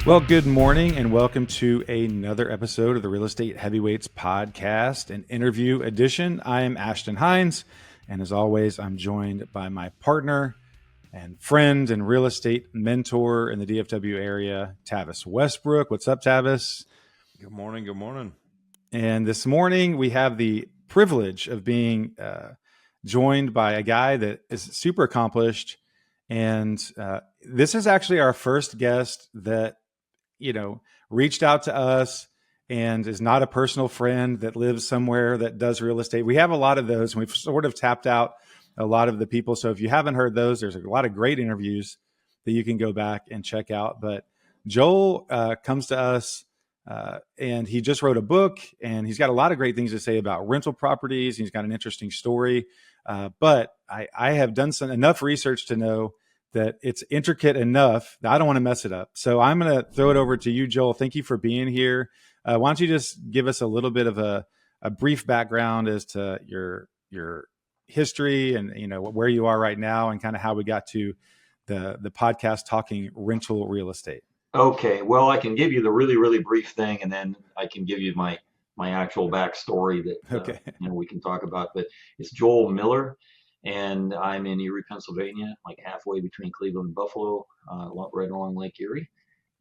Well, good morning and welcome to another episode of the Real Estate Heavyweights podcast, an interview edition. I am Ashton Hines, and as always, I'm joined by my partner and friend and real estate mentor in the DFW area, Tavis Westbrook. What's up, Tavis? Good morning. Good morning. And this morning, we have the privilege of being joined by a guy that is super accomplished. And this is actually our first guest that reached out to us and is not a personal friend that lives somewhere that does real estate. We have a lot of those, and we've sort of tapped out a lot of the people. So if you haven't heard those, there's a lot of great interviews that you can go back and check out. But Joel comes to us and he just wrote a book, and he's got a lot of great things to say about rental properties. He's got an interesting story. But I have done enough research to know that it's intricate enough that I don't want to mess it up. So I'm going to throw it over to you, Joel. Thank you for being here. Why don't you just give us a little bit of a brief background as to your history and, where you are right now and kind of how we got to the podcast talking rental real estate. Okay. Well, I can give you the really, really brief thing, and then I can give you my actual backstory that we can talk about. But it's Joel Miller. And I'm in Erie, Pennsylvania, like halfway between Cleveland and Buffalo, right along Lake Erie.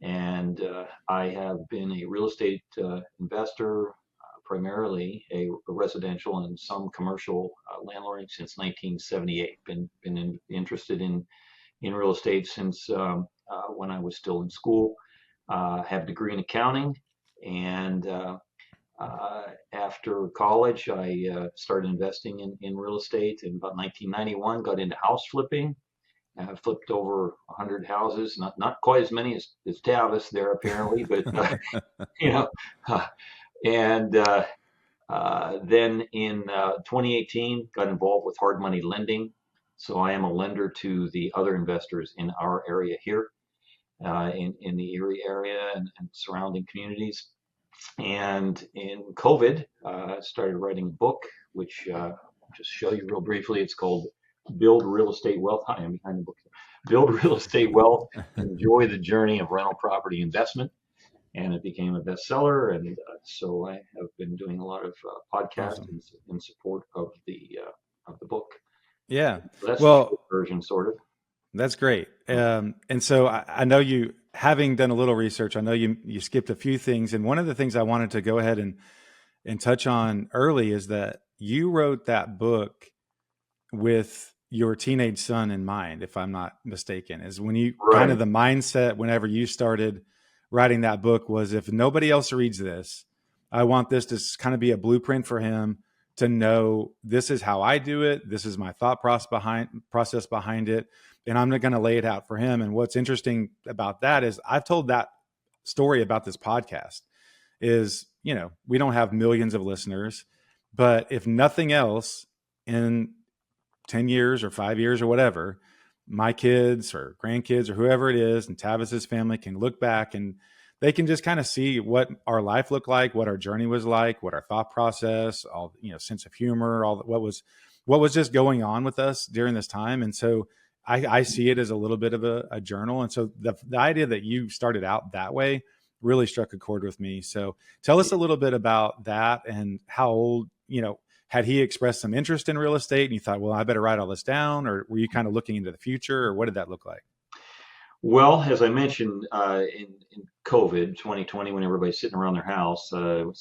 And I have been a real estate investor, primarily a residential and some commercial landlord since 1978. Been interested in real estate since when I was still in school. Have a degree in accounting, and after college, I started investing in real estate in about 1991, got into house flipping, flipped over 100 houses, not quite as many as Tavis there apparently, but, and then in 2018, got involved with hard money lending. So I am a lender to the other investors in our area here, in the Erie area and surrounding communities. And in COVID, I started writing a book, which I'll just show you real briefly. It's called Build Real Estate Wealth. Hi, I'm behind the book. Build Real Estate Wealth, Enjoy the Journey of Rental Property Investment. And it became a bestseller. And so I have been doing a lot of podcasts in support of the book. Yeah. So that's the short version, sort of. That's great. And so I know you, having done a little research, I know you skipped a few things. And one of the things I wanted to go ahead and touch on early is that you wrote that book with your teenage son in mind, if I'm not mistaken, is when you kind of the mindset whenever you started writing that book was, if nobody else reads this, I want this to kind of be a blueprint for him to know this is how I do it. This is my thought process behind it. And I'm not going to lay it out for him. And what's interesting about that is I've told that story about this podcast is, we don't have millions of listeners, but if nothing else, in 10 years or 5 years or whatever, my kids or grandkids or whoever it is and Tavis's family can look back and they can just kind of see what our life looked like, what our journey was like, what our thought process, all, sense of humor, all what was just going on with us during this time. And so I see it as a little bit of a journal. And so the idea that you started out that way really struck a chord with me. So tell us a little bit about that and how old, had he expressed some interest in real estate and you thought, well, I better write all this down, or were you kind of looking into the future, or what did that look like? Well, as I mentioned, in COVID 2020, when everybody's sitting around their house, looking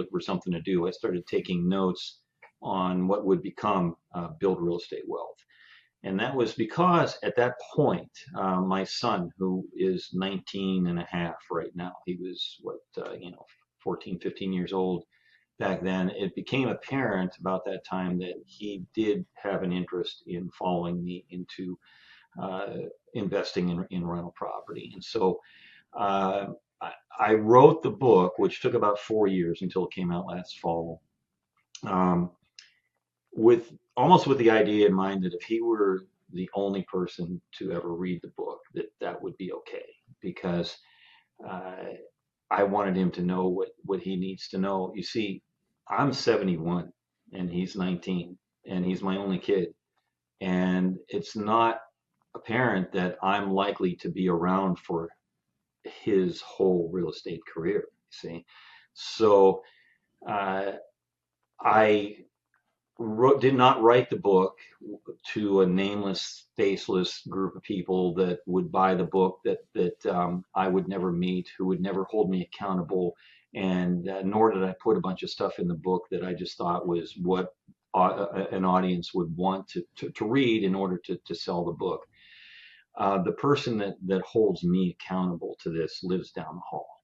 for something to do, I started taking notes on what would become Build Real Estate Wealth. And that was because at that point, my son, who is 19 and a half right now, he was 14, 15 years old back then. It became apparent about that time that he did have an interest in following me into investing in rental property. And so I wrote the book, which took about 4 years until it came out last fall, with the idea in mind that if he were the only person to ever read the book, that would be okay, because I wanted him to know what he needs to know. You see, I'm 71 and he's 19 and he's my only kid. And it's not apparent that I'm likely to be around for his whole real estate career. You see, so uh, I did not write the book to a nameless, faceless group of people that would buy the book that I would never meet, who would never hold me accountable, and nor did I put a bunch of stuff in the book that I just thought was what an audience would want to read in order to sell the book. The person that holds me accountable to this lives down the hall.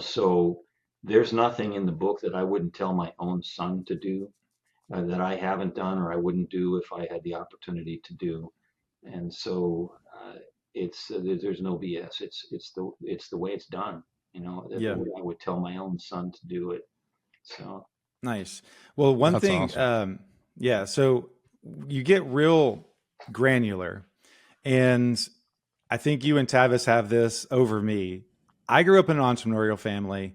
So there's nothing in the book that I wouldn't tell my own son to do, that I haven't done or I wouldn't do if I had the opportunity to do. And so it's there's no BS. It's the way it's done. The Yeah. way I would tell my own son to do it. So Nice. Well, one That's thing, awesome. yeah. So you get real granular, and I think you and Tavis have this over me. I grew up in an entrepreneurial family.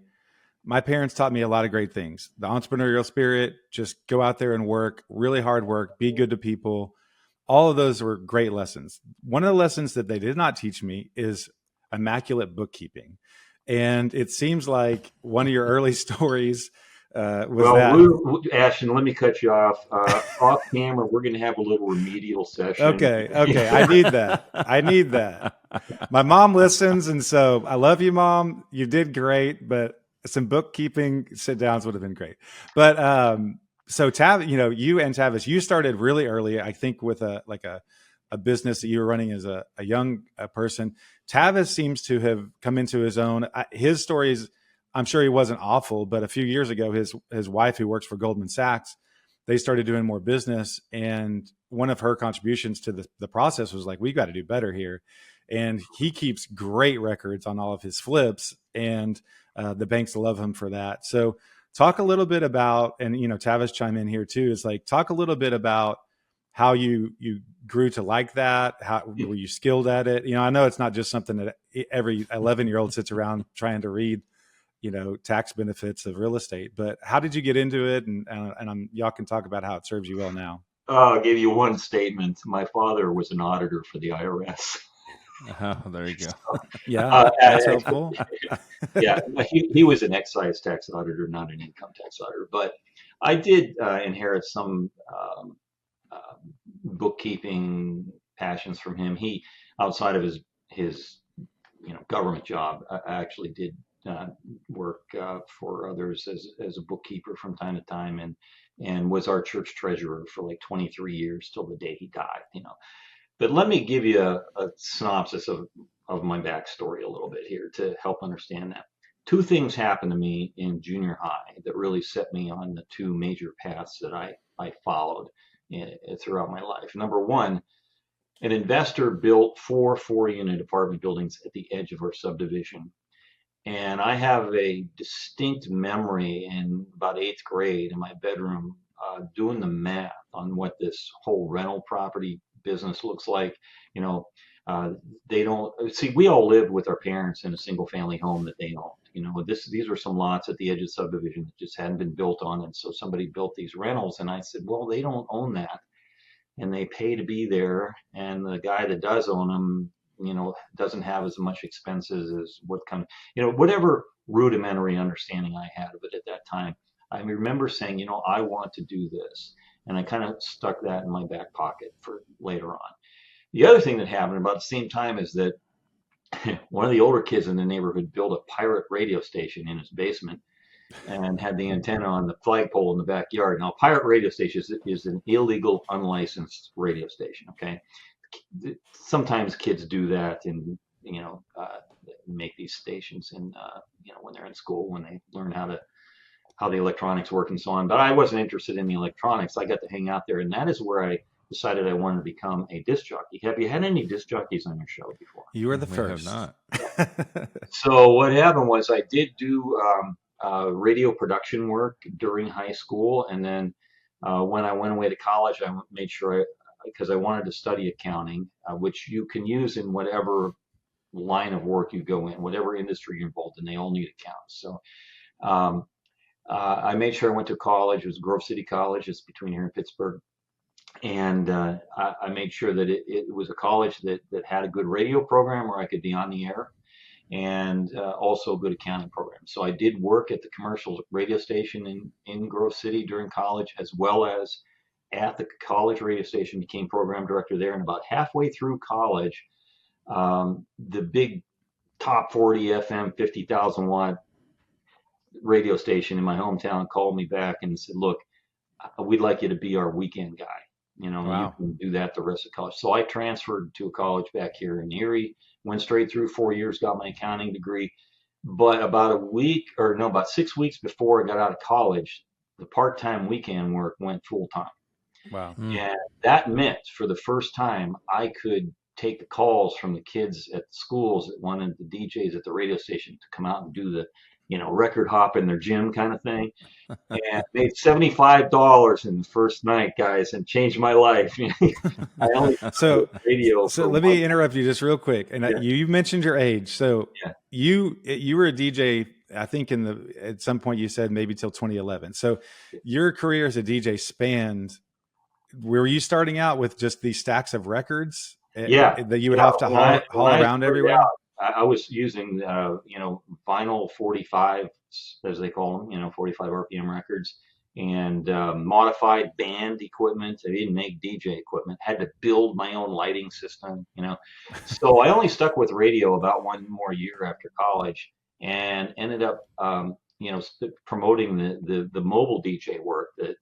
My parents taught me a lot of great things. The entrepreneurial spirit, just go out there and work, really hard work, be good to people. All of those were great lessons. One of the lessons that they did not teach me is immaculate bookkeeping. And it seems like one of your early stories was well, that. Ashton, let me cut you off. Off camera, we're going to have a little remedial session. Okay, okay. I need that. I need that. My mom listens, and so I love you, Mom. You did great, but some bookkeeping sit downs would have been great. But so Tav, you and Tavis, you started really early, I think, with a business that you were running as a young person. Tavis seems to have come into his own. His story is, I'm sure he wasn't awful, but a few years ago, his wife, who works for Goldman Sachs, they started doing more business, and one of her contributions to the process was like, we got to do better here. And he keeps great records on all of his flips, and the banks love him for that. So talk a little bit about, and Tavis chime in here too, is like, talk a little bit about how you grew to like that. How were you skilled at it? I know it's not just something that every 11-year-old sits around trying to read tax benefits of real estate, but how did you get into it? And y'all can talk about how it serves you well now. I'll give you one statement. My father was an auditor for the IRS. Oh, there you go. Yeah, that's helpful. Yeah, he was an excise tax auditor, not an income tax auditor. But I did inherit some uh, bookkeeping passions from him. He, outside of his government job, I actually did work for others as a bookkeeper from time to time, and was our church treasurer for like 23 years till the day he died. But let me give you a synopsis of my backstory a little bit here to help understand that. Two things happened to me in junior high that really set me on the two major paths that I followed throughout my life. Number one, an investor built four-unit apartment buildings at the edge of our subdivision. And I have a distinct memory in about eighth grade in my bedroom doing the math on what this whole rental property business looks like. You know, they don't see. We all lived with our parents in a single family home that they owned. These were some lots at the edge of subdivision that just hadn't been built on, and so somebody built these rentals. And I said, well, they don't own that, and they pay to be there, and the guy that does own them, doesn't have as much expenses as whatever rudimentary understanding I had of it at that time. I remember saying, I want to do this, and I kind of stuck that in my back pocket for later on. The other thing that happened about the same time is that one of the older kids in the neighborhood built a pirate radio station in his basement and had the antenna on the flagpole in the backyard. Now, pirate radio station is an illegal, unlicensed radio station. Okay, sometimes kids do that and make these stations, and when they're in school, when they learn how the electronics work and so on. But I wasn't interested in the electronics. I got to hang out there, and that is where I decided I wanted to become a disc jockey. Have you had any disc jockeys on your show before? You were the We have first. not. So what happened was I did do radio production work during high school, and then when I went away to college, I made sure because I wanted to study accounting, which you can use in whatever line of work you go in, whatever industry you're involved in, they all need accounts. So um, I made sure I went to college. It was Grove City College. It's between here and Pittsburgh. And I made sure that it was a college that had a good radio program where I could be on the air. and also a good accounting program. So I did work at the commercial radio station in Grove City during college, as well as at the college radio station, became program director there. And about halfway through college, the big top 40 FM 50,000 watt radio station in my hometown called me back and said, look, we'd like you to be our weekend guy. You Wow. can do that the rest of college. So I transferred to a college back here in Erie, went straight through 4 years, got my accounting degree. But about 6 weeks before I got out of college, the part-time weekend work went full-time. Wow. And that meant for the first time, I could take the calls from the kids at the schools that wanted the DJs at the radio station to come out and do the, record hop in their gym kind of thing. And made $75 in the first night, guys, and changed my life. I only So, radio so for let one. me interrupt you just real quick. And Yeah. you mentioned your age. So Yeah. you were a DJ, I think at some point you said maybe till 2011. So your career as a DJ spanned, were you starting out with just these stacks of records Yeah. that you would Yeah. have to haul When I around started everywhere? out, I was using, vinyl 45, as they call them, 45 RPM records, and modified band equipment. I didn't make DJ equipment. Had to build my own lighting system. So I only stuck with radio about one more year after college, and ended up, promoting the mobile DJ work that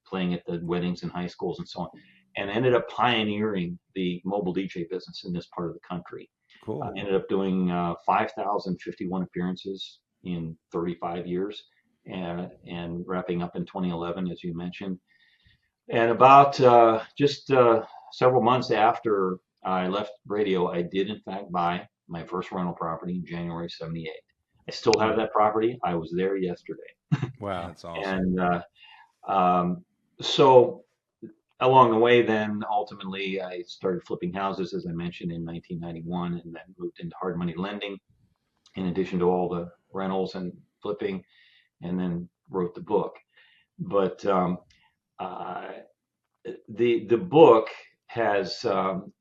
playing at the weddings and high schools and so on, and ended up pioneering the mobile DJ business in this part of the country. Cool. Ended up doing 5,051 appearances in 35 years, and wrapping up in 2011, as you mentioned. And about just several months after I left radio, I did in fact buy my first rental property in January '78. I still have that property. I was there yesterday. Wow. That's awesome. And so along the way, then ultimately I started flipping houses, as I mentioned, in 1991, and then moved into hard money lending, in addition to all the rentals and flipping, and then wrote the book. But uh, the book has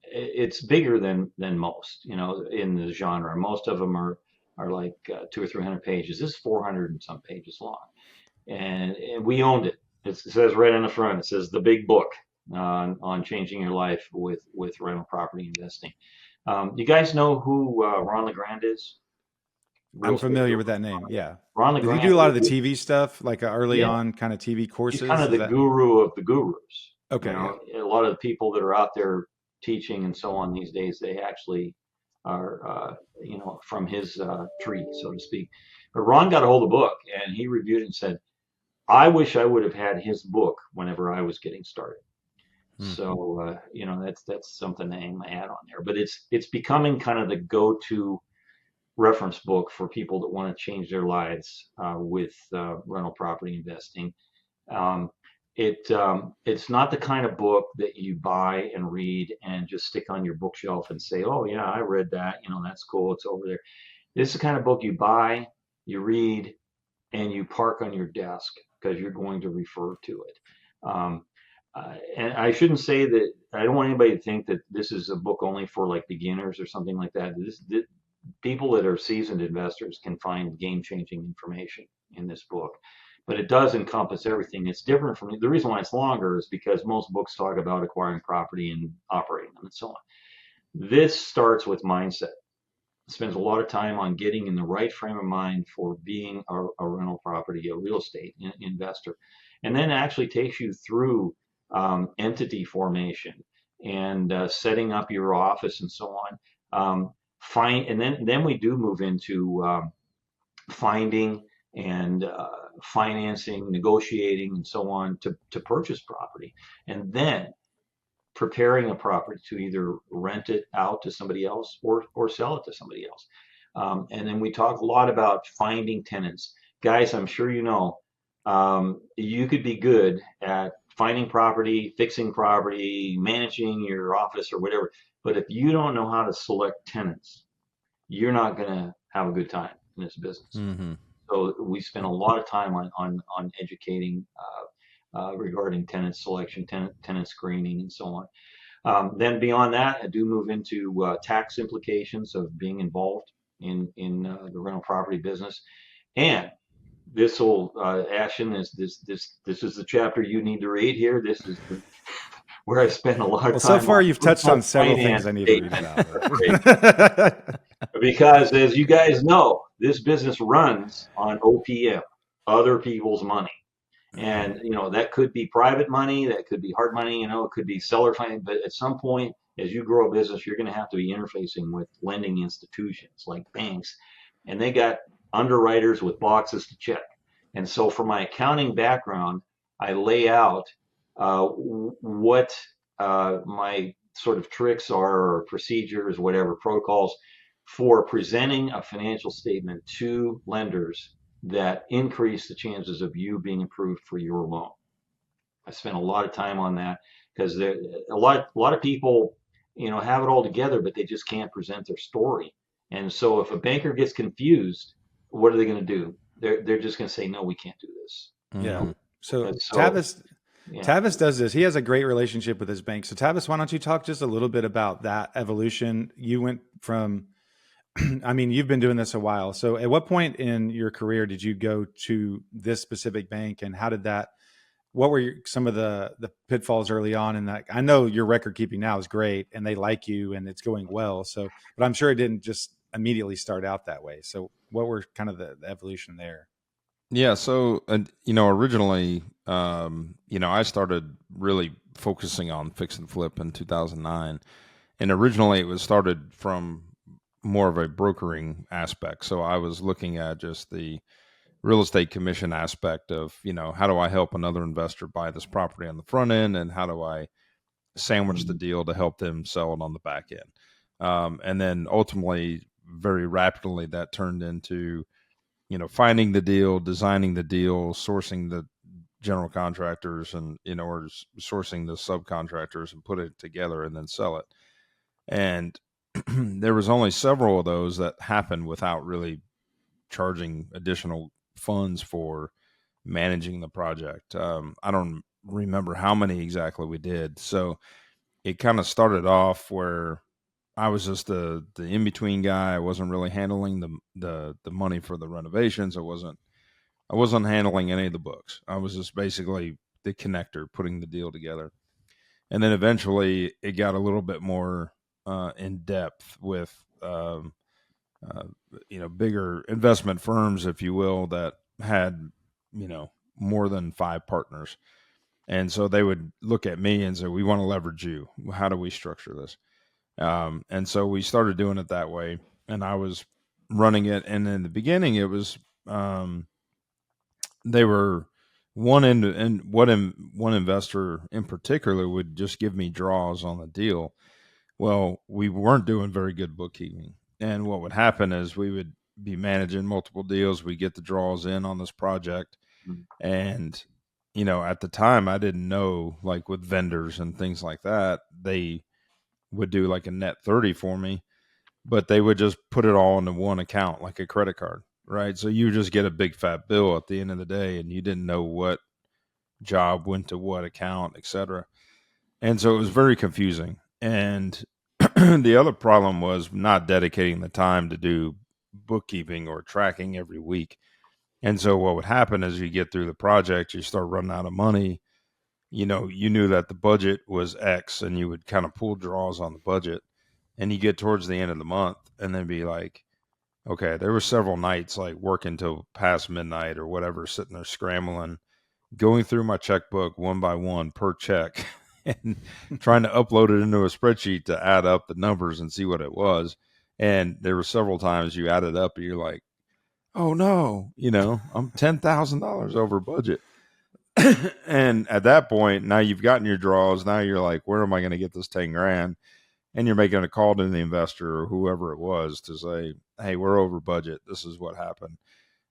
it's bigger than most, in the genre. Most of them are like 200 or 300 pages. This is 400 and some pages long, and we owned it. It says right on the front. It says the big book on changing your life with rental property investing. You guys know who Ron LeGrand is? Real I'm estate familiar guru. with that name. Yeah. Ron Did he LeGrand do a lot of the is, TV stuff, like early yeah, on kind of TV he's courses? kind of Is the that guru of the gurus. okay? Yeah. A lot of the people that are out there teaching and so on these days, they actually are, from his tree, so to speak. But Ron got a hold of the book and he reviewed it and said, I wish I would have had his book whenever I was getting started. So that's something to hang my hat on there. But it's becoming kind of the go-to reference book for people that want to change their lives with rental property investing. Um, it's not the kind of book that you buy and read and just stick on your bookshelf and say, oh yeah, I read that. That's cool. It's over there. This is the kind of book you buy, you read, and you park on your desk because you're going to refer to it. Um, and I shouldn't say that. I don't want anybody to think that this is a book only for like beginners or something like that. People that are seasoned investors can find game-changing information in this book, but it does encompass everything. It's different from the reason why it's longer is because most books talk about acquiring property and operating them and so on. This starts with mindset. It spends a lot of time on getting in the right frame of mind for being a rental property, a real estate investor, and then actually takes you through entity formation and setting up your office and so on. And then we do move into finding and financing, negotiating, and so on to purchase property, and then preparing a property to either rent it out to somebody else or sell it to somebody else. And then we talk a lot about finding tenants. Guys, I'm sure you could be good at finding property, fixing property, managing your office or whatever. But if you don't know how to select tenants, you're not going to have a good time in this business. Mm-hmm. So we spend a lot of time on educating regarding tenant selection, tenant screening, and so on. Then beyond that, I do move into tax implications of being involved in the rental property business. And this will, Ashton, this is the chapter you need to read here. This is where I spend a lot Well, of so time far on you've touched on personal several things finance I need to read statement about. preparation. Because as you guys know, this business runs on OPM, other people's money. And, that could be private money, that could be hard money, it could be seller financing. But at some point, as you grow a business, you're going to have to be interfacing with lending institutions like banks. And they got underwriters with boxes to check. And so for my accounting background, I lay out what my sort of tricks are, or procedures, whatever protocols for presenting a financial statement to lenders that increase the chances of you being approved for your loan. I spent a lot of time on that because a lot of people, have it all together, but they just can't present their story. And so if a banker gets confused, what are they going to do? They're just going to say, no, we can't do this. Yeah. So And so, Tavis yeah. Tavis does this. He has a great relationship with his bank. So Tavis, why don't you talk just a little bit about that evolution? You went from, I mean, you've been doing this a while. So at what point in your career did you go to this specific bank, and how did that, what were some of the pitfalls early on in that? I know your record keeping now is great and they like you and it's going well. So, but I'm sure it didn't just immediately start out that way. So what were kind of the evolution there? Yeah. So, originally, I started really focusing on fix and flip in 2009. And originally it was started from more of a brokering aspect. So I was looking at just the real estate commission aspect of, how do I help another investor buy this property on the front end, and how do I sandwich the deal to help them sell it on the back end. And then ultimately, very rapidly, that turned into, finding the deal, designing the deal, sourcing the general contractors, and, or sourcing the subcontractors and put it together and then sell it. And there was only several of those that happened without really charging additional funds for managing the project. I don't remember how many exactly we did. So it kind of started off where I was just the in between guy. I wasn't really handling the money for the renovations. I wasn't handling any of the books. I was just basically the connector, putting the deal together. And then eventually it got a little bit more in depth with bigger investment firms, if you will, that had more than 5 partners. And so they would look at me and say, we want to leverage you. How do we structure this? And so we started doing it that way. And I was running it. And in the beginning, it was, they were one investor in particular would just give me draws on the deal. Well, we weren't doing very good bookkeeping. And what would happen is we would be managing multiple deals. We get the draws in on this project. And, at the time I didn't know, like with vendors and things like that, they would do like a net 30 for me, but they would just put it all into one account, like a credit card. Right. So you just get a big fat bill at the end of the day, and you didn't know what job went to what account, et cetera. And so it was very confusing. And the other problem was not dedicating the time to do bookkeeping or tracking every week. And so what would happen is you get through the project, you start running out of money. You knew that the budget was X, and you would kind of pull draws on the budget, and you get towards the end of the month and then be like, okay, there were several nights like working till past midnight or whatever, sitting there scrambling, going through my checkbook one by one per check and trying to upload it into a spreadsheet to add up the numbers and see what it was. And there were several times you added up and you're like, oh no, I'm $10,000 over budget. And at that point, now you've gotten your draws. Now you're like, where am I going to get this 10 grand? And you're making a call to the investor or whoever it was to say, hey, we're over budget. This is what happened.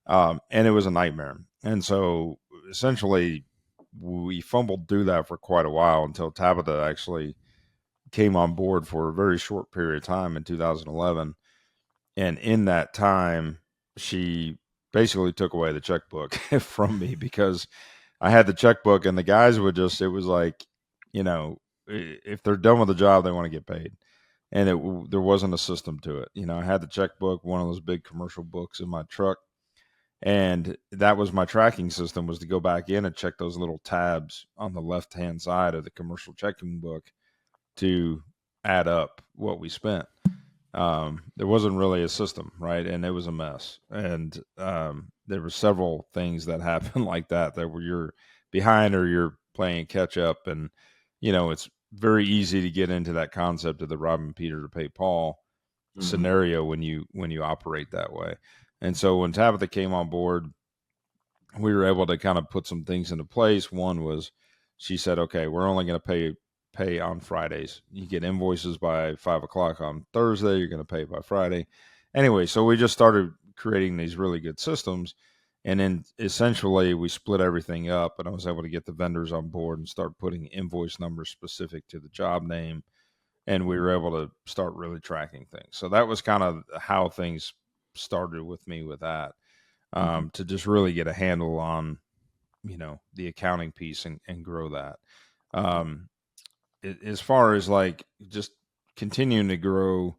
And it was a nightmare. And so essentially we fumbled through that for quite a while until Tabitha actually came on board for a very short period of time in 2011. And in that time, she basically took away the checkbook from me, because I had the checkbook and the guys would just, it was like, if they're done with the job, they want to get paid. and there wasn't a system to it. I had the checkbook, one of those big commercial books in my truck, and that was my tracking system, was to go back in and check those little tabs on the left-hand side of the commercial checking book to add up what we spent. There wasn't really a system, right? And it was a mess. And there were several things that happened like that where you're behind or you're playing catch up. And, it's very easy to get into that concept of the robbing Peter to pay Paul scenario when you operate that way. And so when Tabitha came on board, we were able to kind of put some things into place. One was, she said, okay, we're only going to pay on Fridays. You get invoices by 5:00 on Thursday. You're going to pay by Friday. Anyway, so we just started creating these really good systems. And then essentially we split everything up, and I was able to get the vendors on board and start putting invoice numbers specific to the job name. And we were able to start really tracking things. So that was kind of how things started with me with that, to just really get a handle on, the accounting piece and grow that. As far as like just continuing to grow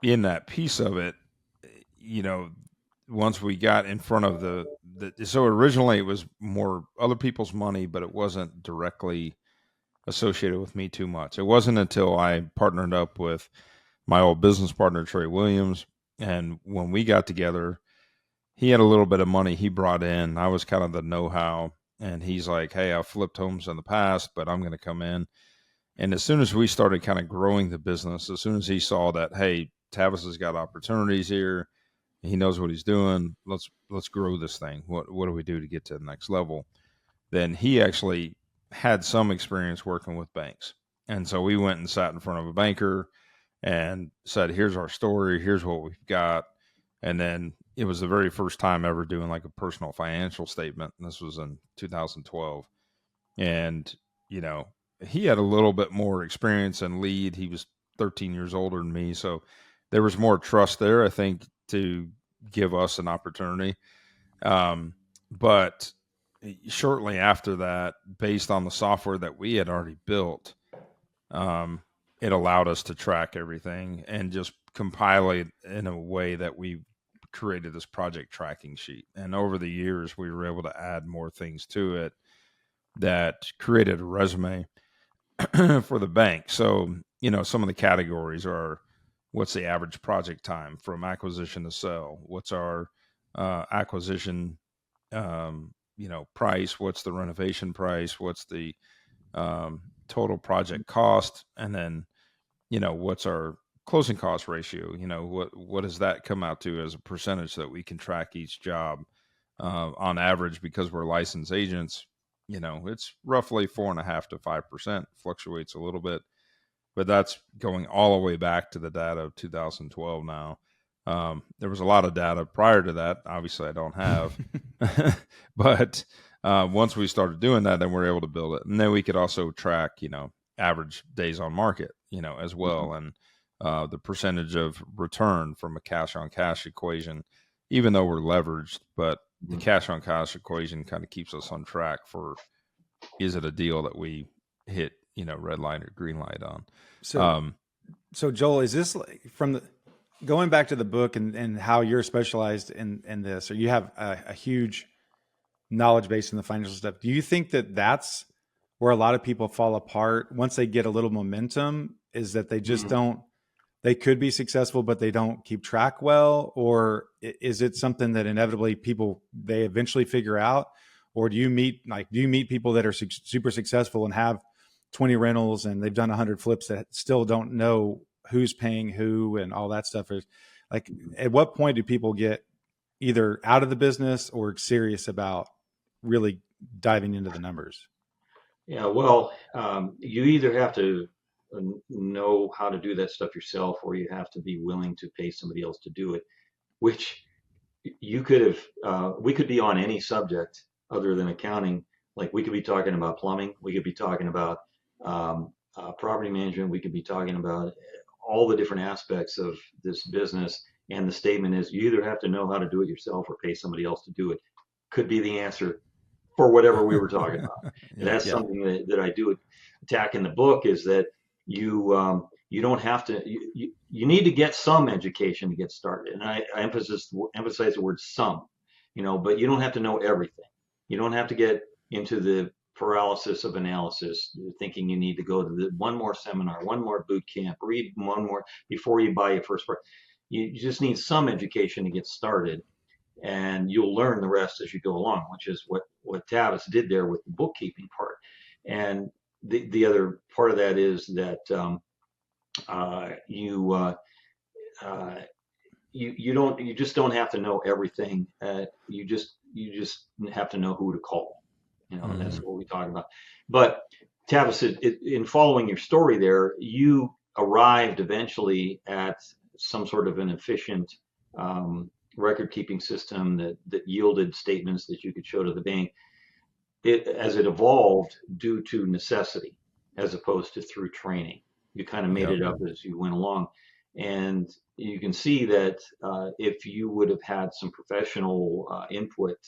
in that piece of it, once we got in front of so originally it was more other people's money, but it wasn't directly associated with me too much. It wasn't until I partnered up with my old business partner, Trey Williams. And when we got together, he had a little bit of money he brought in. I was kind of the know-how. And he's like, hey, I've flipped homes in the past, but I'm going to come in. And as soon as we started kind of growing the business, as soon as he saw that, hey, Tavis has got opportunities here, he knows what he's doing, let's grow this thing. What do we do to get to the next level? Then he actually had some experience working with banks. And so we went and sat in front of a banker and said, here's our story, here's what we've got. And then it was the very first time ever doing like a personal financial statement. And this was in 2012. And, he had a little bit more experience and lead. He was 13 years older than me. So there was more trust there, I think, to give us an opportunity. But shortly after that, based on the software that we had already built, it allowed us to track everything and just compile it in a way that we created this project tracking sheet. And over the years, we were able to add more things to it that created a resume for the bank. So, some of the categories are, what's the average project time from acquisition to sell? What's our acquisition, price? What's the renovation price? What's the total project cost? And then, what's our closing cost ratio? What does that come out to as a percentage that we can track each job on average? Because we're licensed agents, it's roughly 4.5% to 5%, fluctuates a little bit, but that's going all the way back to the data of 2012 now. There was a lot of data prior to that. Obviously I don't have, but once we started doing that, then we're able to build it. And then we could also track, average days on market, as well. And the percentage of return from a cash on cash equation, even though we're leveraged, but the cash on cash equation kind of keeps us on track for, is it a deal that we hit, red light or green light on? So Joel, is this from going back to the book and how you're specialized in this, or you have a huge knowledge base in the financial stuff? Do you think that that's where a lot of people fall apart once they get a little momentum, is that they just don't, they could be successful, but they don't keep track well? Or is it something that inevitably they eventually figure out? Or do you meet people that are super successful and have 20 rentals and they've done 100 flips that still don't know who's paying who and all that stuff? Is like, at what point do people get either out of the business or serious about really diving into the numbers? Yeah, well, you either have to know how to do that stuff yourself, or you have to be willing to pay somebody else to do it, which you could have, we could be on any subject other than accounting. Like, we could be talking about plumbing, we could be talking about property management, we could be talking about all the different aspects of this business. And the statement is, you either have to know how to do it yourself or pay somebody else to do it. Could be the answer for whatever we were talking about. And that's something that I do attack in the book, is that you don't have to. You need to get some education to get started, and I emphasize the word some. But you don't have to know everything. You don't have to get into the paralysis of analysis, thinking you need to go to one more seminar, one more boot camp, read one more before you buy your first part. You just need some education to get started, and you'll learn the rest as you go along, which is what Tavis did there with the bookkeeping part. And the other part of that is that you just don't have to know everything. You just have to know who to call. And that's what we talk about. But Tavis, in following your story there, you arrived eventually at some sort of an efficient record keeping system that yielded statements that you could show to the bank. As it evolved due to necessity as opposed to through training. You kind of made it up as you went along. And you can see that if you would have had some professional input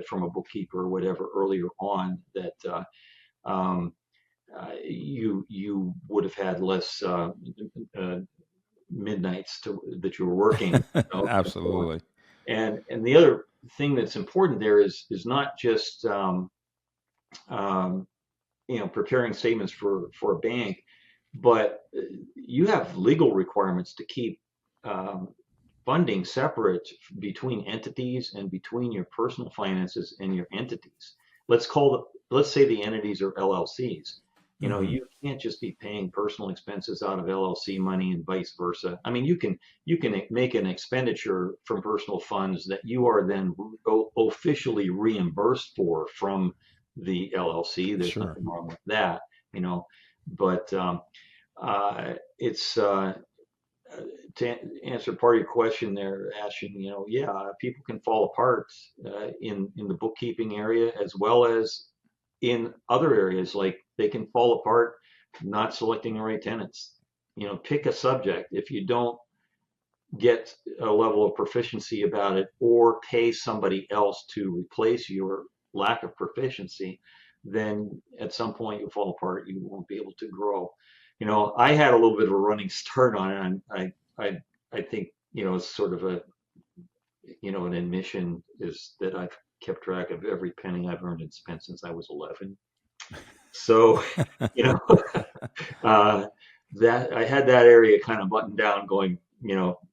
from a bookkeeper or whatever earlier on, that you would have had less midnights that you were working. Absolutely. And the other thing that's important there is not just preparing statements for a bank, but you have legal requirements to keep funding separate between entities and between your personal finances and your entities. Let's say the entities are LLCs. You can't just be paying personal expenses out of LLC money and vice versa. I mean, you can make an expenditure from personal funds that you are then officially reimbursed for from the LLC. There's nothing wrong with that, but it's to answer part of your question there, Ashton. People can fall apart in the bookkeeping area as well as in other areas. Like they can fall apart not selecting the right tenants. Pick a subject. If you don't get a level of proficiency about it, or pay somebody else to replace your lack of proficiency, then at some point you'll fall apart. You won't be able to grow. I had a little bit of a running start on it. I think it's sort of an admission is that I've kept track of every penny I've earned and spent since I was 11. So that I had that area kind of buttoned down, going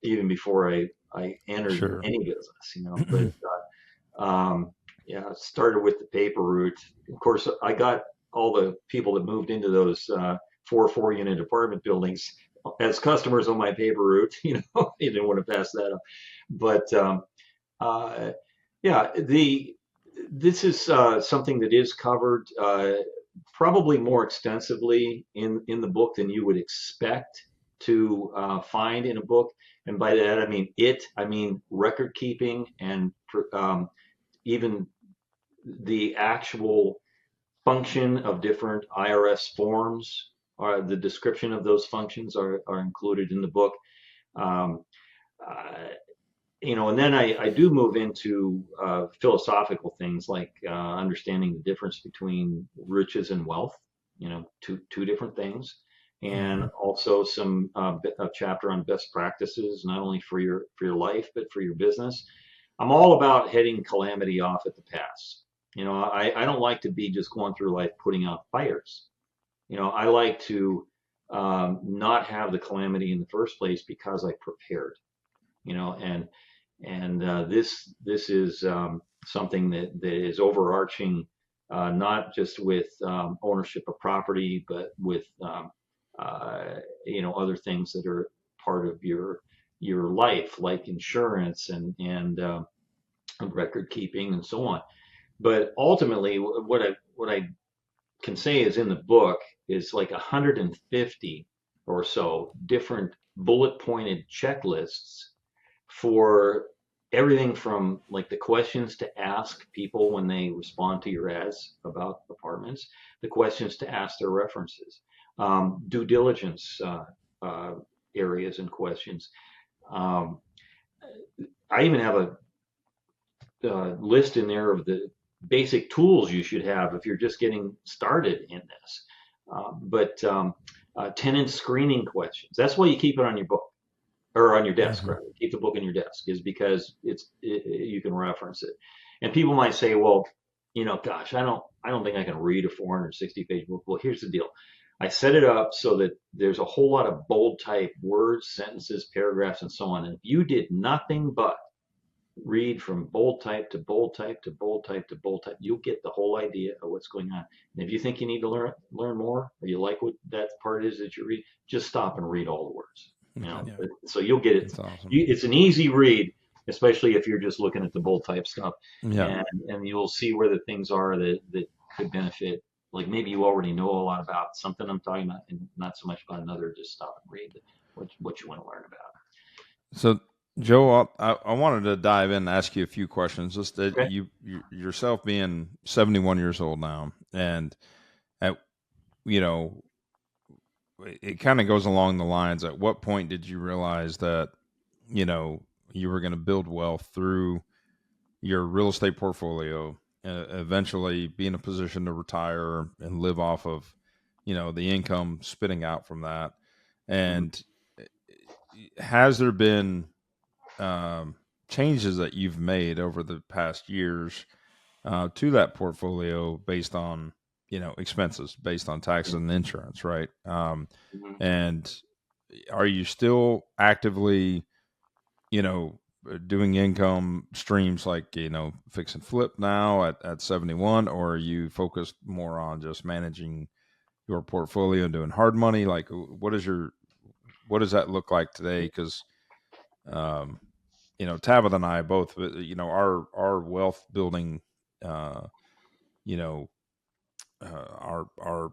even before I entered any business. But it started with the paper route. Of course, I got all the people that moved into those 4 unit apartment buildings as customers on my paper route. You didn't want to pass that up. But this is something that is covered probably more extensively in the book than you would expect to find in a book. And by that I mean record keeping, and even the actual function of different IRS forms, or the description of those functions are included in the book. And then I do move into philosophical things like understanding the difference between riches and wealth, two different things, and also a chapter on best practices, not only for your life but for your business. I'm all about heading calamity off at the pass. I don't like to be just going through life putting out fires. I like to not have the calamity in the first place because I prepared. And this is something that is overarching, not just with ownership of property, but with other things that are part of your life, like insurance and record keeping and so on. But ultimately, what I can say is in the book is like 150 or so different bullet pointed checklists for everything from like the questions to ask people when they respond to your ads about apartments, the questions to ask their references, due diligence areas and questions. I even have a list in there of the basic tools you should have if you're just getting started in this. But tenant screening questions. That's why you keep it on your book or on your desk, Mhm. rather. Keep the book in your desk is because you can reference it. And people might say, well, gosh, I don't think I can read a 460-page book. Well, here's the deal. I set it up so that there's a whole lot of bold type words, sentences, paragraphs, and so on. And if you did nothing but read from bold type to bold type to bold type to bold type, you'll get the whole idea of what's going on. And if you think you need to learn more, or you like what that part is that you read, just stop and read all the words. Okay. Yeah. So you'll get it. That's awesome. It's an easy read, especially if you're just looking at the bold type stuff, Yeah. and you'll see where the things are that could benefit. Like maybe you already know a lot about something I'm talking about, and not so much about another. Just stop and read what you want to learn about. So, Joe, I wanted to dive in and ask you a few questions. Just that Okay. you yourself being 71 years old now, and at, you know, it kind of goes along the lines. At what point did you realize that you were going to build wealth through your real estate portfolio, eventually be in a position to retire and live off of, the income spitting out from that? Mhm. And has there been changes that you've made over the past years to that portfolio based on expenses, based on taxes and insurance, right? Mhm. And are you still actively doing income streams like fix and flip now at 71, or are you focused more on just managing your portfolio and doing hard money? Like what does that look like today? Because um, Tabitha and I both, our wealth building, uh, you know, our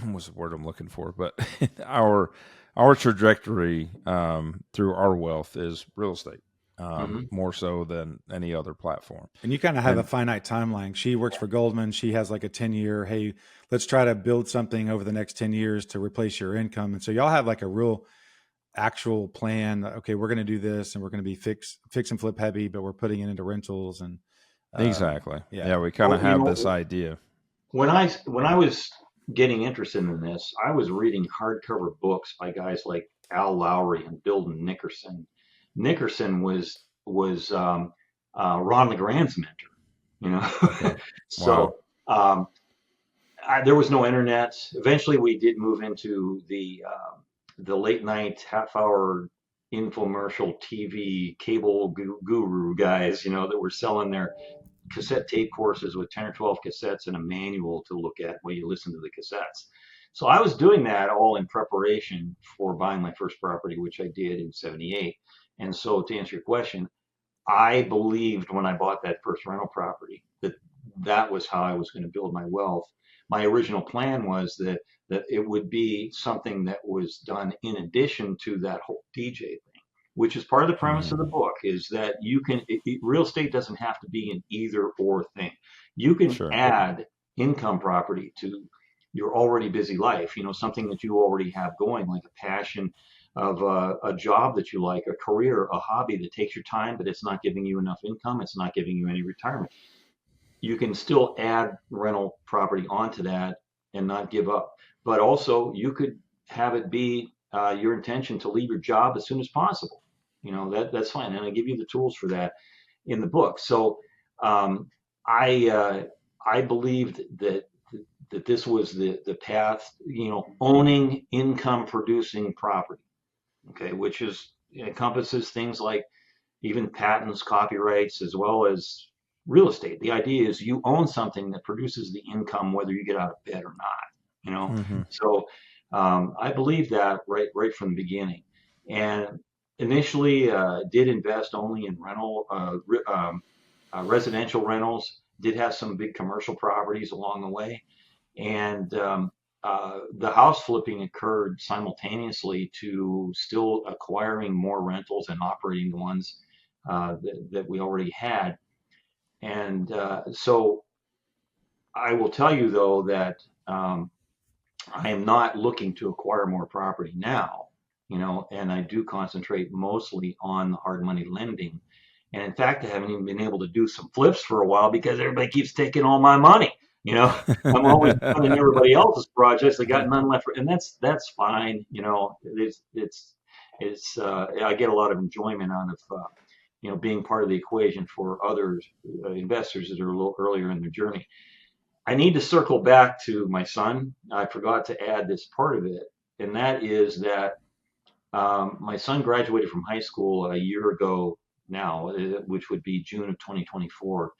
what's the word I'm looking for? But our trajectory through our wealth is real estate, Mhm. more so than any other platform. And you kind of have a And finite timeline. She works for Goldman. She has like a 10-year, hey, let's try to build something over the next 10 years to replace your income. And so y'all have like a real actual plan. Okay, we're going to do this and we're going to be fix and flip heavy, but we're putting it into rentals. And exactly, yeah. yeah, we kind of Well, have this idea. when I was getting interested in this, I was reading hardcover books by guys like Al Lowry and Bill Nickerson. Nickerson was Ron LeGrand's mentor, you Okay, know. wow, So um, there was no internet. Eventually, we did move into the late night half hour infomercial TV cable guru guys, that were selling their cassette tape courses with 10 or 12 cassettes and a manual to look at while you listen to the cassettes. So I was doing that all in preparation for buying my first property, which I did in 78. And so to answer your question, I believed when I bought that first rental property that that was how I was going to build my wealth. My original plan was that it would be something that was done in addition to that whole DJ thing, which is part of the premise of the hmm, book, is that real estate doesn't have to be an either or thing. You can sure, add income property to your already busy life, something that you already have going, like a passion of a job that you like, a career, a hobby that takes your time, but it's not giving you enough income. It's not giving you any retirement. You can still add rental property onto that and not give up. But also, you could have it be your intention to leave your job as soon as possible. That's fine, and I give you the tools for that in the book. So um, I believed that this was the path. Owning income producing property, okay, which encompasses things like even patents, copyrights, as well as real estate. The idea is you own something that produces the income whether you get out of bed or not. You know, hmm, so I believe that right from the beginning, and initially did invest only in residential rentals. Did have some big commercial properties along the way, and the house flipping occurred simultaneously to still acquiring more rentals and operating the ones that we already had. And so I will tell you though that I am not looking to acquire more property now, and I do concentrate mostly on the hard money lending. And in fact, I haven't even been able to do some flips for a while because everybody keeps taking all my money. You know, I'm always funding everybody else's projects. I got none left, and that's fine. You know, I get a lot of enjoyment out of being part of the equation for others, investors that are a little earlier in their journey. I need to circle back to my son. I forgot to add this part of it, and that is that my son graduated from high school a year ago now, which would be June of 2024.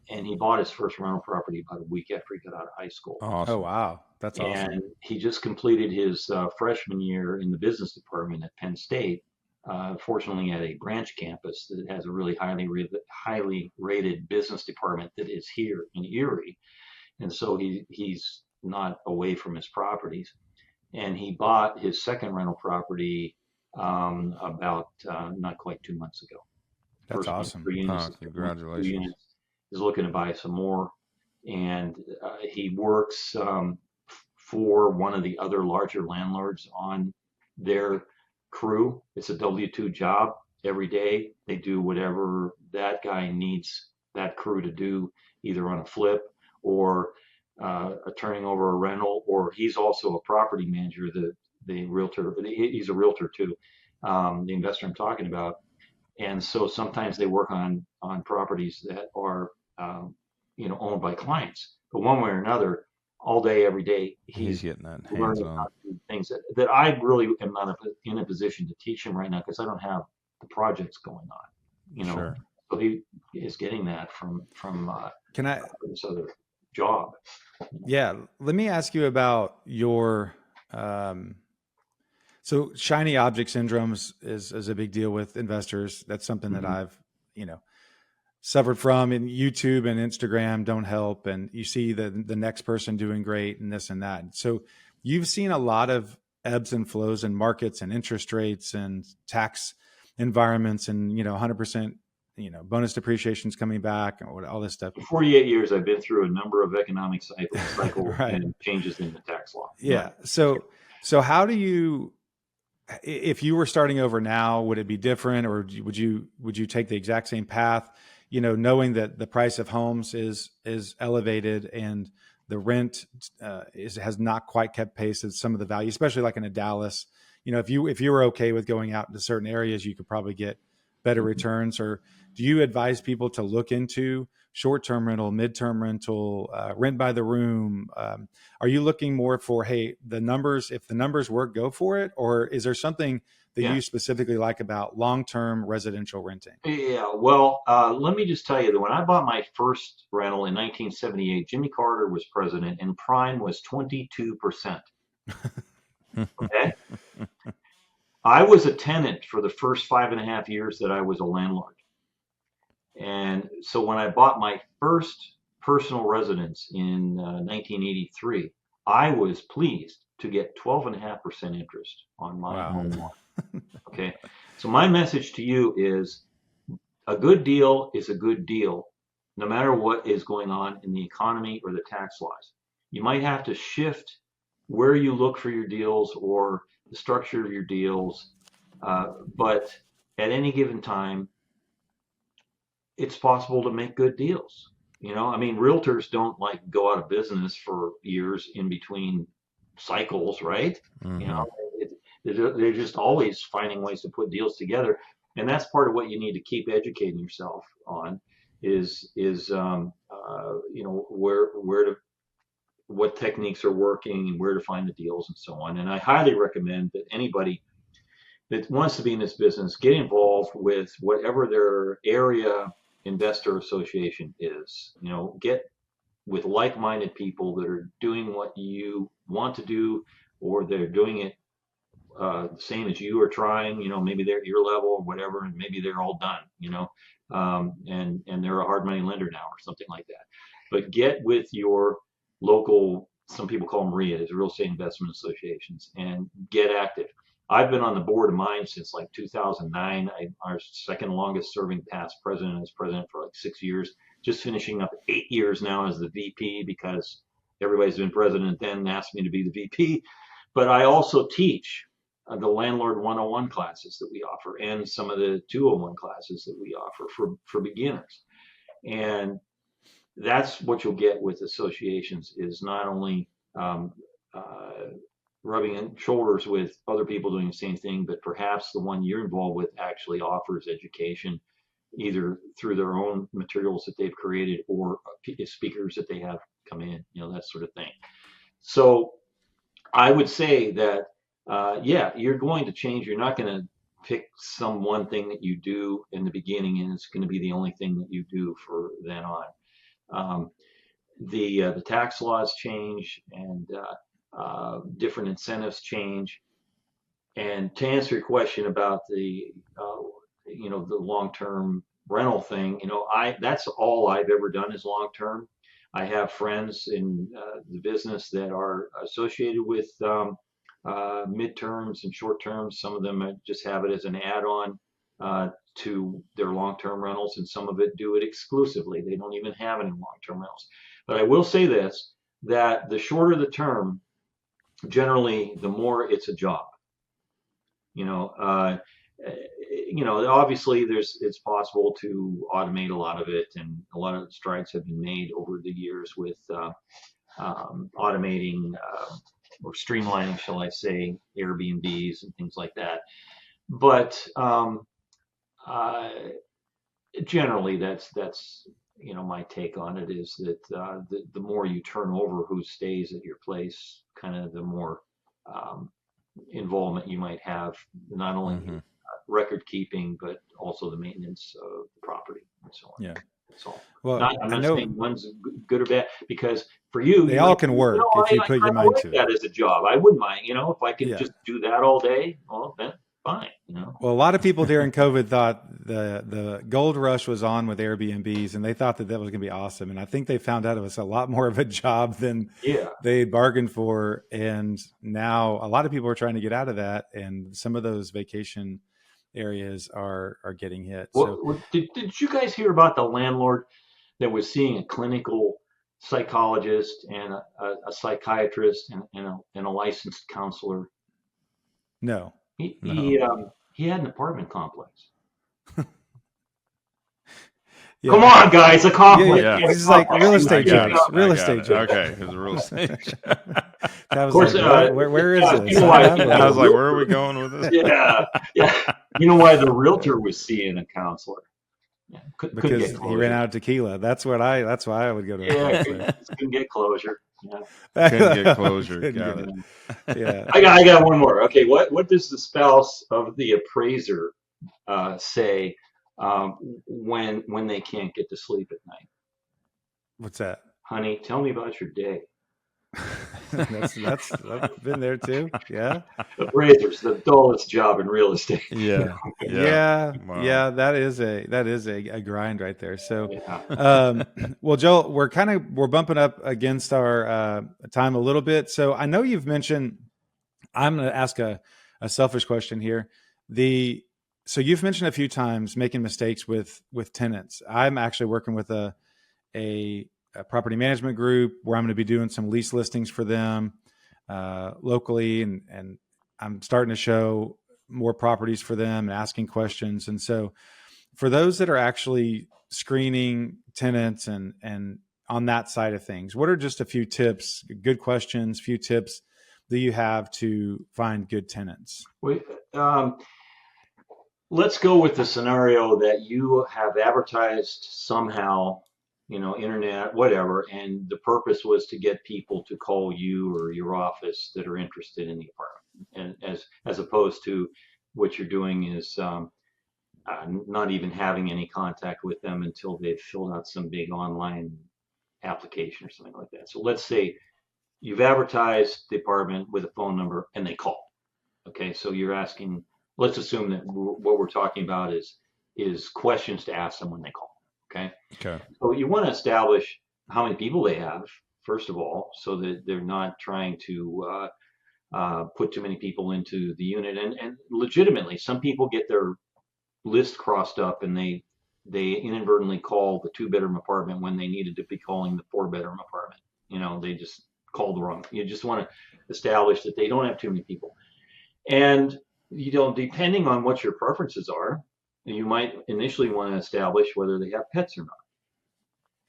And he bought his first rental property about a week after he got out of high school. Oh, Awesome. wow. That's awesome. And he just completed his freshman year in the business department at Penn State, fortunately at a branch campus that has a really highly rated business department that is here in Erie. And so he's not away from his properties. And he bought his second rental property about not quite 2 months ago. That's First one, awesome. 3 units. Congratulations. 2 units. Is looking to buy some more, and he works for one of the other larger landlords on their crew. It's a W-2 job. Every day they do whatever that guy needs that crew to do, either on a flip or turning over a rental, or he's also a property manager, the realtor. He's a realtor too, the investor I'm talking about. And so sometimes they work on properties that are owned by clients. But one way or another, all day, every day, He's he's getting that learning hands-on. how to do things that I really am not in a position to teach him right now because I don't have the projects going on. Sure. So he is getting that from Can I? this other job. Yeah. Let me ask you about your. So shiny object syndromes is a big deal with investors. That's something that I've suffered from, and YouTube and Instagram don't help. And you see the next person doing great and this and that. So you've seen a lot of ebbs and flows in markets and interest rates and tax environments and 100% bonus depreciation's coming back and all this stuff. For 48 years, I've been through a number of economic cycles Right. and changes in the tax law. Yeah. So how do you, if you were starting over now, would it be different, or would you take the exact same path? Knowing that the price of homes is elevated and the rent has not quite kept pace with some of the value, especially like in a Dallas. If you were okay with going out into certain areas, you could probably get better returns. Or do you advise people to look into short-term rental, mid-term rental, rent by the room? Are you looking more for, hey, the numbers, if the numbers work, go for it? Or is there something that you specifically like about long-term residential renting? Yeah, well, let me just tell you that when I bought my first rental in 1978, Jimmy Carter was president and prime was 22%. Okay. I was a tenant for the first 5.5 years that I was a landlord. And so when I bought my first personal residence in 1983, I was pleased to get 12.5% interest on my home loan. Okay. So my message to you is a good deal is a good deal, no matter what is going on in the economy or the tax laws. You might have to shift where you look for your deals or the structure of your deals, but at any given time, it's possible to make good deals. Realtors don't like go out of business for years in between cycles, right? Mm-hmm. They're just always finding ways to put deals together, and that's part of what you need to keep educating yourself on. Is what techniques are working and where to find the deals and so on. And I highly recommend that anybody that wants to be in this business get involved with whatever their area investor association is. Get with like-minded people that are doing what you want to do, or they're doing it the same as you are trying. Maybe they're at your level or whatever, and maybe they're all done. And they're a hard money lender now or something like that. But get with your local, some people call them RIAs, real estate investment associations, and get active. I've been on the board of mine since like 2009. Our second longest serving past president. I was president for like 6 years, just finishing up 8 years now as the VP because everybody's been president then asked me to be the VP. But I also teach the Landlord 101 classes that we offer and some of the 201 classes that we offer for beginners. And that's what you'll get with associations, is not only uh, rubbing shoulders with other people doing the same thing, but perhaps the one you're involved with actually offers education, either through their own materials that they've created or speakers that they have come in, that sort of thing. So I would say that, yeah, you're going to change. You're not going to pick some one thing that you do in the beginning and it's going to be the only thing that you do for then on. Um, the tax laws change, and different incentives change. And to answer your question about the long-term rental thing, that's all I've ever done is long-term. I have friends in the business that are associated with midterms and short terms. Some of them just have it as an add-on to their long-term rentals, and some of it do it exclusively. They don't even have any long-term rentals. But I will say this, that the shorter the term, generally, the more it's a job. You know, uh, Obviously, it's possible to automate a lot of it, and a lot of strides have been made over the years with automating or streamlining, shall I say, Airbnbs and things like that. But uh, generally, that's my take on it is that the more you turn over who stays at your place, kind of the more um, involvement you might have, not only Mm-hmm. record keeping, but also the maintenance of the property and so on. Yeah. That's all. Well, I'm I not know saying one's good or bad, because for you, they you all like, can work if you I put your kind of mind like to it. that as a job. I wouldn't mind, if I can Yeah. just do that all day, well, then fine. Well, a lot of people during COVID thought the gold rush was on with Airbnbs, and they thought that was going to be awesome. And I think they found out it was a lot more of a job than Yeah. they bargained for. And now a lot of people are trying to get out of that, and some of those vacation areas are getting hit. So Did you guys hear about the landlord that was seeing a clinical psychologist and a psychiatrist and a licensed counselor? no, He no. he um, he had an apartment complex. Come Yeah. on, guys, a Yeah, complex. Yeah. He had this a is like complex. real He was I estate got keeping it. jokes. up. I Real got estate it. jokes. Okay, it's a real estate. I Of was course, like, what? Where is this? you know I why? have I was one. like, where are we going with this? Yeah, yeah. You know why the realtor was seeing a counselor? Yeah, couldn't Because get he ran closure. out of tequila. That's why I would go to a Yeah, counselor. couldn't get closure. Yeah. Couldn't get closure. Couldn't Got get it. it. Yeah. I got one more. Okay, what does the spouse of the appraiser say when they can't get to sleep at night? What's that? Honey, tell me about your day. That's I've been there too. Yeah. Appraisers, the dullest job in real estate. Yeah. Yeah. Yeah. Wow. Yeah. That is a grind right there. So, Yeah. well, Joel, we're bumping up against our time a little bit. So I know you've mentioned, I'm going to ask a selfish question here. So you've mentioned a few times making mistakes with tenants. I'm actually working with a property management group where I'm going to be doing some lease listings for them locally, and I'm starting to show more properties for them and asking questions. And so, for those that are actually screening tenants and on that side of things, what are just a few tips, good questions, few tips that you have to find good tenants? We, um, let's go with the scenario that you have advertised somehow, internet, whatever, and the purpose was to get people to call you or your office that are interested in the apartment, and as opposed to what you're doing is not even having any contact with them until they've filled out some big online application or something like that. So let's say you've advertised the apartment with a phone number and they call. Okay, so you're asking, let's assume that what we're talking about is questions to ask them when they call. Okay, Okay. so you want to establish how many people they have, first of all, so that they're not trying to put too many people into the unit. And legitimately, some people get their list crossed up and they inadvertently call the 2-bedroom apartment when they needed to be calling the 4-bedroom apartment. They just called the wrong. You just want to establish that they don't have too many people. And depending on what your preferences are, you might initially want to establish whether they have pets or not.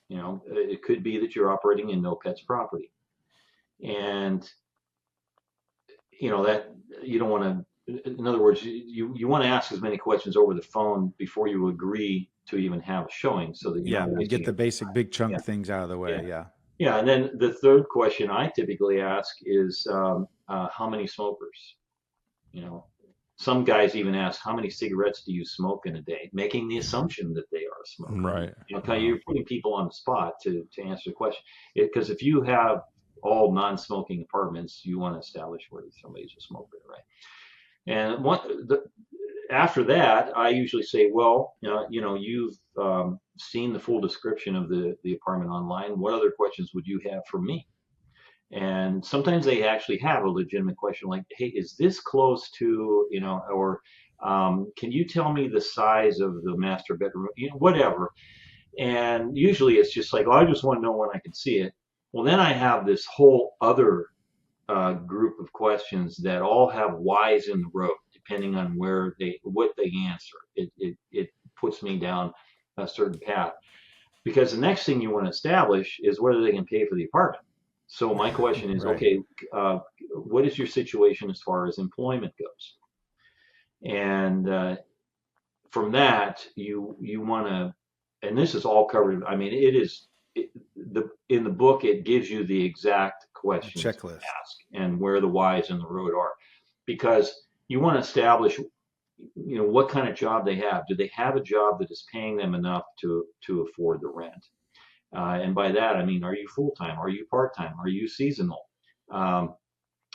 It could be that you're operating in no pets property, and that you don't want to. In other words, you want to ask as many questions over the phone before you agree to even have a showing, so that you're Yeah, not and wasting get the your basic big time. chunk things out of the Yeah, way. Yeah. yeah. And then the third question I typically ask is, how many smokers? You know, some guys even ask, how many cigarettes do you smoke in a day, making the assumption that they are a smoker. Right. You're putting people on the spot to answer the question. Because if you have all non-smoking apartments, you want to establish whether somebody's a smoker, right? And after that, I usually say, well, you've seen the full description of the apartment online. What other questions would you have for me? And sometimes they actually have a legitimate question like, hey, is this close to, or can you tell me the size of the master bedroom, whatever. And usually it's just like, oh, I just want to know when I can see it. Well, then I have this whole other group of questions that all have whys in the road, depending on what they answer. It puts me down a certain path. Because the next thing you want to establish is whether they can pay for the apartment. So my question is, Right. okay, what is your situation as far as employment goes? And from that, you want to, and this is all covered. I mean, in the book, it gives you the exact A questions to checklist. ask and where the whys in the road are, because you want to establish, what kind of job they have. Do they have a job that is paying them enough to afford the rent? And by that, I mean, are you full time? Are you part time? Are you seasonal? Um,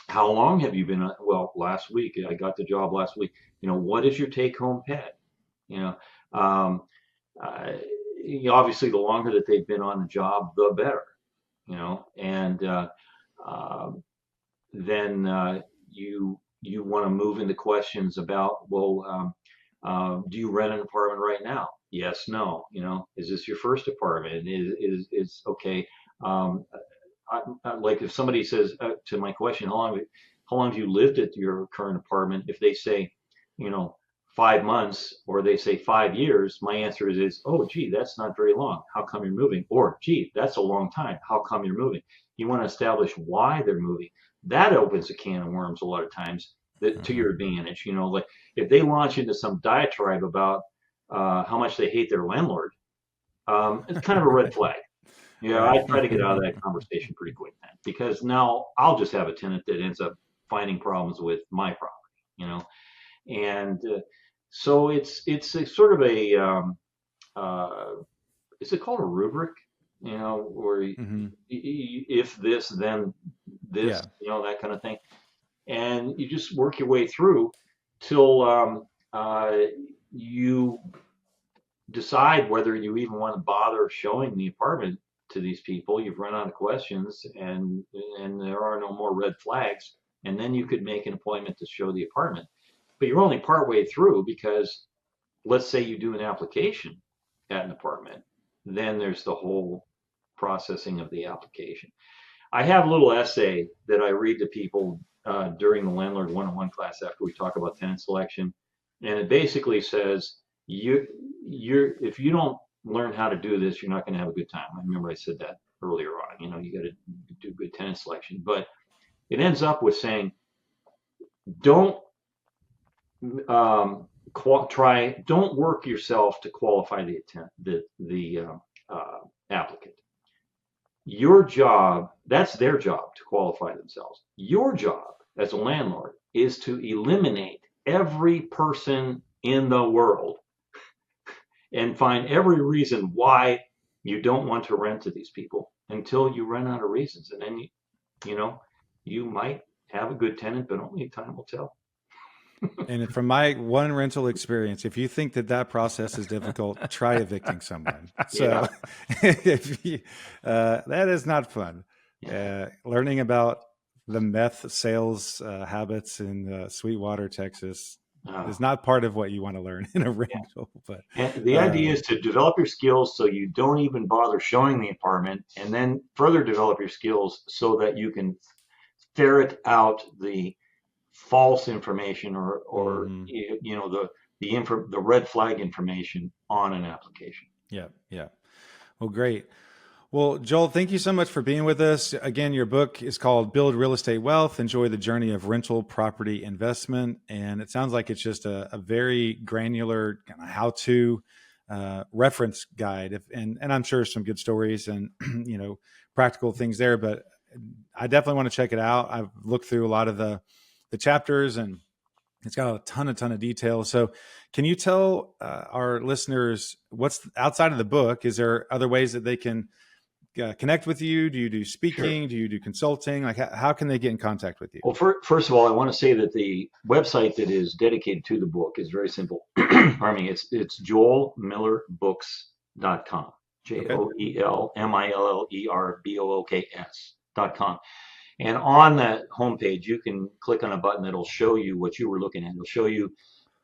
how long have you been? Well, last week. I got the job last week. What is your take home pet? You know, um, uh, Obviously, the longer that they've been on the job, the better. And uh, then you want to move into questions about, well, do you rent an apartment right now? Yes, no. Is this your first apartment? Is okay. Um, like if somebody says to my question, how long have you lived at your current apartment? If they say, you know, 5 months, or they say 5 years, my answer is, oh, gee, that's not very long. How come you're moving? Or, gee, that's a long time. How come you're moving? You want to establish why they're moving. That opens a can of worms a lot of times that to your advantage. Like if they launch into some diatribe about how much they hate their landlord, it's kind of a red flag. Yeah, Right. I try to get out of that conversation pretty quick then, because now I'll just have a tenant that ends up finding problems with my property. And so it's a sort of a uh, is it called a rubric? Where Hmm. if this, then this, Yeah. that kind of thing, and you just work your way through till you decide whether you even want to bother showing the apartment to these people. You've run out of questions, and there are no more red flags, and then you could make an appointment to show the apartment. But you're only partway through, because let's say you do an application at an apartment, then there's the whole processing of the application. I have a little essay that I read to people during the landlord one-on-one class after we talk about tenant selection, and it basically says if you don't learn how to do this, you're not going to have a good time. I remember I said that earlier on. You got to do good tenant selection, but it ends up with saying, don't don't work yourself to qualify the applicant. Your job, that's their job to qualify themselves. Your job as a landlord is to eliminate every person in the world and find every reason why you don't want to rent to these people until you run out of reasons. And then, you might have a good tenant, but only time will tell. And from my one rental experience, if you think that process is difficult, try evicting someone. Yeah. So if you, that is not fun. Learning about the meth sales habits in Sweetwater, Texas Uh, is not part of what you want to learn in a rental. But And the idea uh, is to develop your skills so you don't even bother showing the apartment, and then further develop your skills so that you can ferret out the false information, or mhm. the red flag information on an application. Yeah, yeah. Well, great. Well, Joel, thank you so much for being with us. Again, your book is called Build Real Estate Wealth, Enjoy the Journey of Rental Property Investment. And it sounds like it's just a very granular kind of how-to reference guide. And I'm sure some good stories and, practical things there, but I definitely want to check it out. I've looked through a lot of the chapters, and it's got a ton of details. So can you tell our listeners what's outside of the book? Is there other ways that they can connect with you? Do you do speaking? Sure. Do you do consulting? Like how can they get in contact with you? Well, first of all, I want to say that the website that is dedicated to the book is very simple. Pardon me. It's joelmillerbooks.com. JoelMillerbooks.com. And on that homepage, you can click on a button that'll show you what you were looking at. It'll show you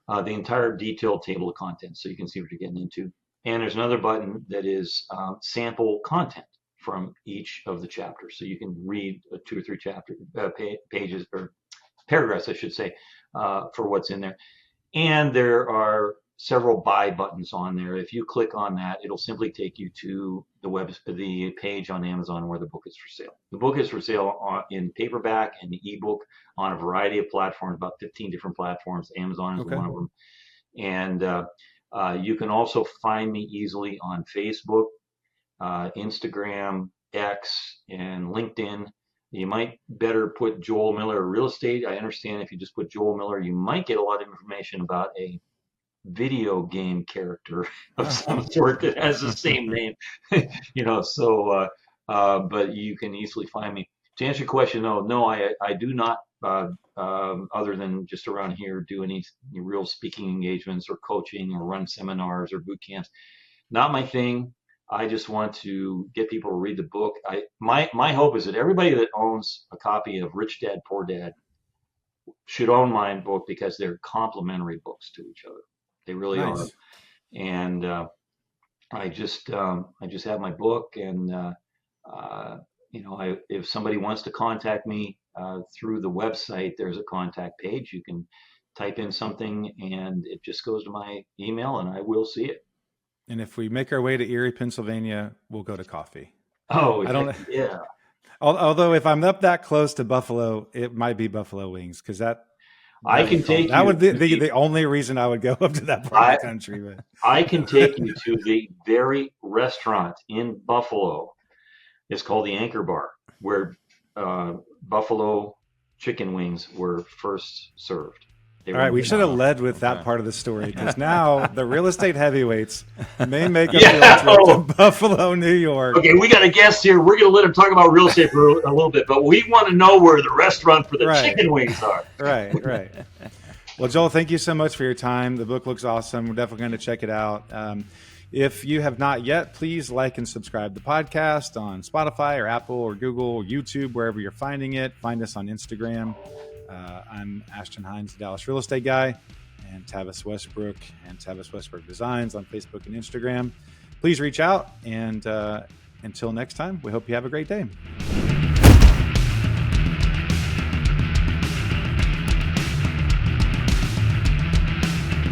the entire detailed table of contents, so you can see what you're getting into. And there's another button that is sample content from each of the chapters, so you can read 2 or 3 pages or paragraphs, I should say, for what's in there. And there are several buy buttons on there. If you click on that, it'll simply take you to the page on Amazon where the book is for sale. The book is for sale in paperback and ebook on a variety of platforms, about 15 different platforms. Amazon is one of them. And you can also find me easily on Facebook, Instagram, X, and LinkedIn. You might better put Joel Miller Real Estate. I understand if you just put Joel Miller, you might get a lot of information about a video game character of some sort that has the same name, but you can easily find me. To answer your question, no, I do not, other than just around here, do any real speaking engagements or coaching or run seminars or boot camps. Not my thing. I just want to get people to read the book. My hope is that everybody that owns a copy of Rich Dad, Poor Dad should own my book, because they're complementary books to each other. They really are. And I just have my book, and if somebody wants to contact me through the website, there's a contact page. You can type in something, and it just goes to my email, and I will see it. And if we make our way to Erie, Pennsylvania, we'll go to coffee. Oh, I don't. Yeah. Although if I'm up that close to Buffalo, it might be Buffalo wings, because that would be the only reason I would go up to that part of the country. But I can take you to the very restaurant in Buffalo. It's called the Anchor Bar, where buffalo chicken wings were first served. All right, we should have led with that part of the story, because now the real estate heavyweights may make a trip to Buffalo, New York. Okay, we got a guest here. We're going to let him talk about real estate for a little bit, but we want to know where the restaurant for the chicken wings are. Right. Well, Joel, thank you so much for your time. The book looks awesome. We're definitely going to check it out. If you have not yet, please like and subscribe to the podcast on Spotify or Apple or Google or YouTube, wherever you're finding it. Find us on Instagram. I'm Ashton Hines, the Dallas Real Estate Guy, and Tavis Westbrook and Tavis Westbrook Designs on Facebook and Instagram. Please reach out, and until next time, we hope you have a great day.